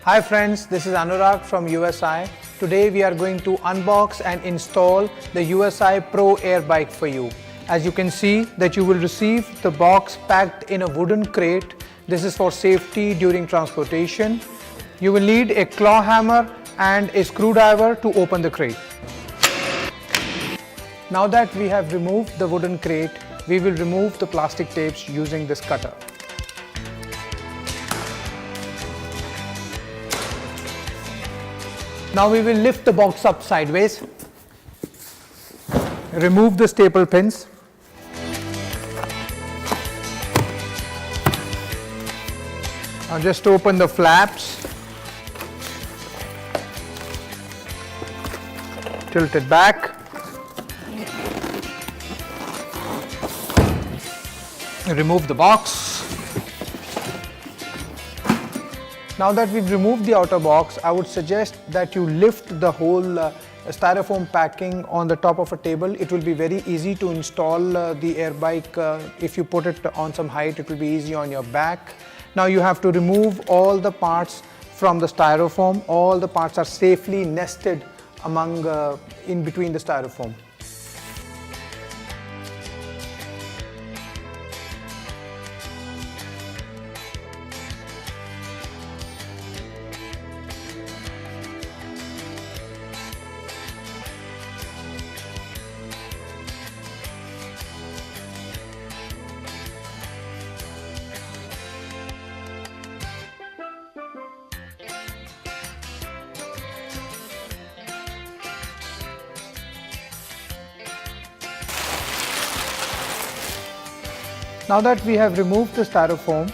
Hi friends, this is Anurag from USI. Today we are going to unbox and install the USI Pro Air Bike for you. As you can see that you will receive the box packed in a wooden crate. This is for safety during transportation. You will need a claw hammer and a screwdriver to open the crate. Now that we have removed the wooden crate, we will remove the plastic tapes using this cutter. Now we will lift the box up sideways, remove the staple pins, now just open the flaps, tilt it back, remove the box. Now that we've removed the outer box, I would suggest that you lift the whole styrofoam packing on the top of a table. It will be very easy to install the air bike. If you put it on some height, it will be easy on your back. Now you have to remove all the parts from the styrofoam. All the parts are safely nested in between the styrofoam. Now that we have removed the styrofoam,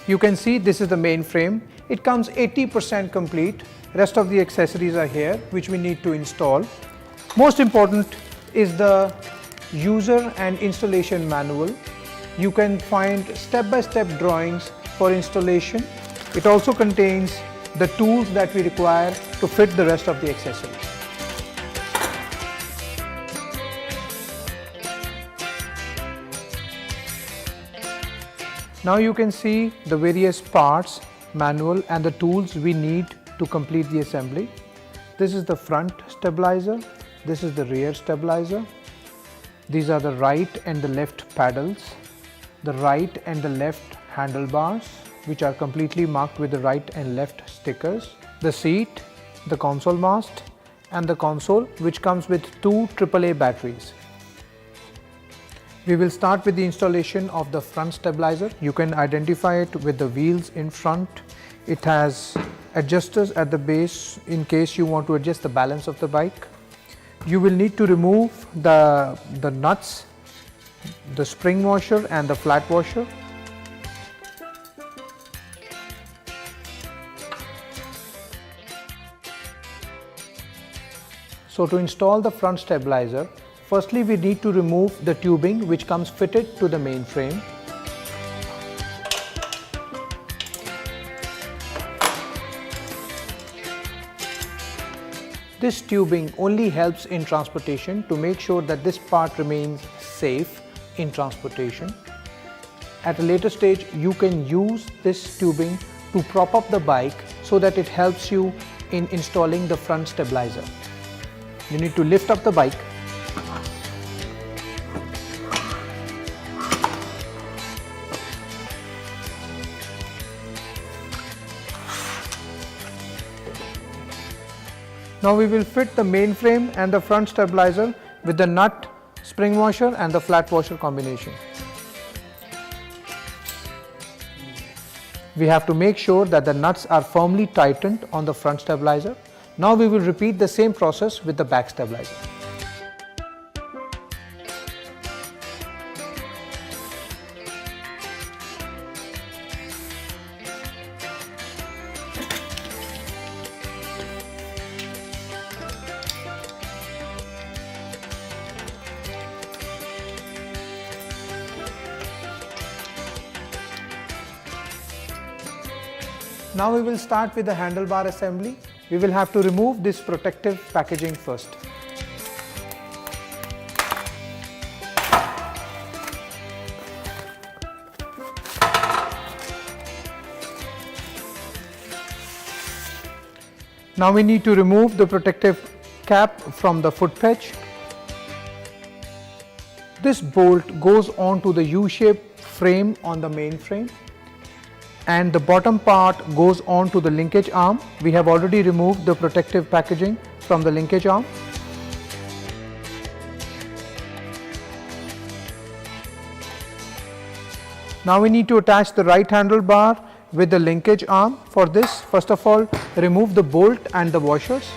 you can see this is the main frame. It comes 80% complete. Rest of the accessories are here, which we need to install. Most important is the user and installation manual. You can find step-by-step drawings for installation. It also contains the tools that we require to fit the rest of the accessories. Now you can see the various parts, manual and the tools we need to complete the assembly. This is the front stabilizer, this is the rear stabilizer. These are the right and the left paddles, the right and the left handlebars, which are completely marked with the right and left stickers, the seat, the console mast and the console, which comes with two AAA batteries. We will start with the installation of the front stabilizer. You can identify it with the wheels in front. It has adjusters at the base in case you want to adjust the balance of the bike. You will need to remove the nuts, the spring washer and the flat washer. So to install the front stabilizer, firstly, we need to remove the tubing which comes fitted to the main frame. This tubing only helps in transportation to make sure that this part remains safe in transportation. At a later stage, you can use this tubing to prop up the bike so that it helps you in installing the front stabilizer. You need to lift up the bike. Now we will fit the main frame and the front stabilizer with the nut, spring washer and the flat washer combination. We have to make sure that the nuts are firmly tightened on the front stabilizer. Now we will repeat the same process with the back stabilizer. Now we will start with the handlebar assembly. We will have to remove this protective packaging first. Now we need to remove the protective cap from the foot pedge. This bolt goes onto the U-shaped frame on the main frame, and the bottom part goes onto the linkage arm. We have already removed the protective packaging from the linkage arm. Now we need to attach the right handlebar with the linkage arm. For this, first of all, remove the bolt and the washers.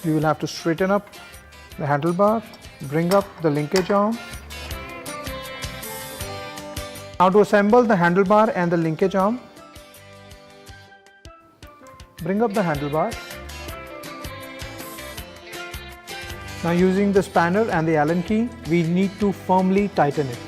You will have to straighten up the handlebar, bring up the linkage arm. Now to assemble the handlebar and the linkage arm, bring up the handlebar. Now using the spanner and the Allen key, we need to firmly tighten it.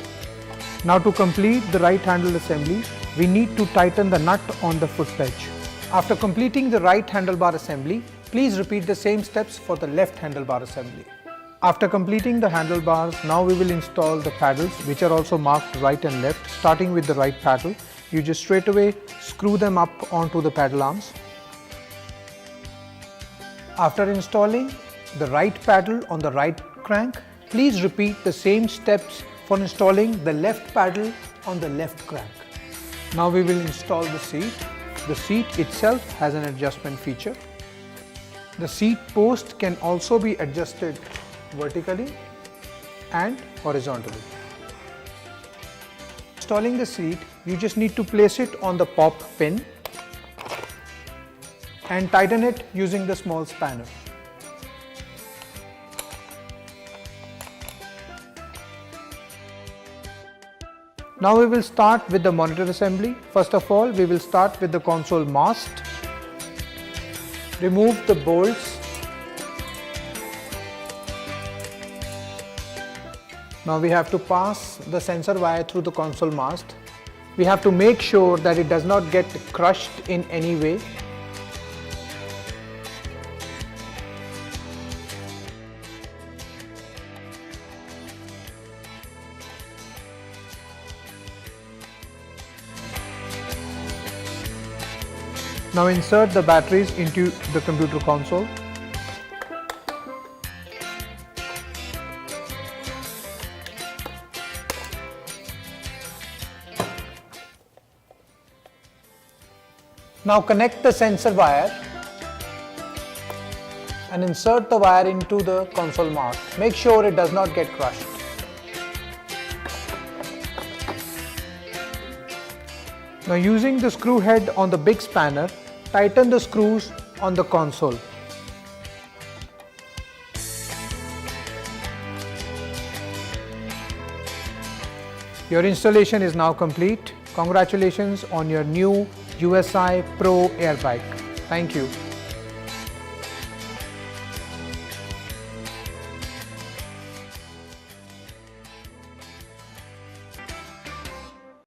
Now to complete the right handle assembly, we need to tighten the nut on the foot pedge. After completing the right handlebar assembly, please repeat the same steps for the left handlebar assembly. After completing the handlebars, now we will install the paddles, which are also marked right and left. Starting with the right paddle, you just straight away screw them up onto the paddle arms. After installing the right paddle on the right crank, please repeat the same steps for installing the left paddle on the left crank. Now we will install the seat. The seat itself has an adjustment feature. The seat post can also be adjusted vertically and horizontally. Installing the seat, you just need to place it on the pop pin and tighten it using the small spanner. Now we will start with the monitor assembly. First of all, we will start with the console mast. Remove the bolts. Now we have to pass the sensor wire through the console mast. We have to make sure that it does not get crushed in any way. Now insert the batteries into the computer console. Now connect the sensor wire and insert the wire into the console mast. Make sure it does not get crushed. Now using the screw head on the big spanner, tighten the screws on the console. Your installation is now complete. Congratulations on your new USI Pro air bike. Thank you.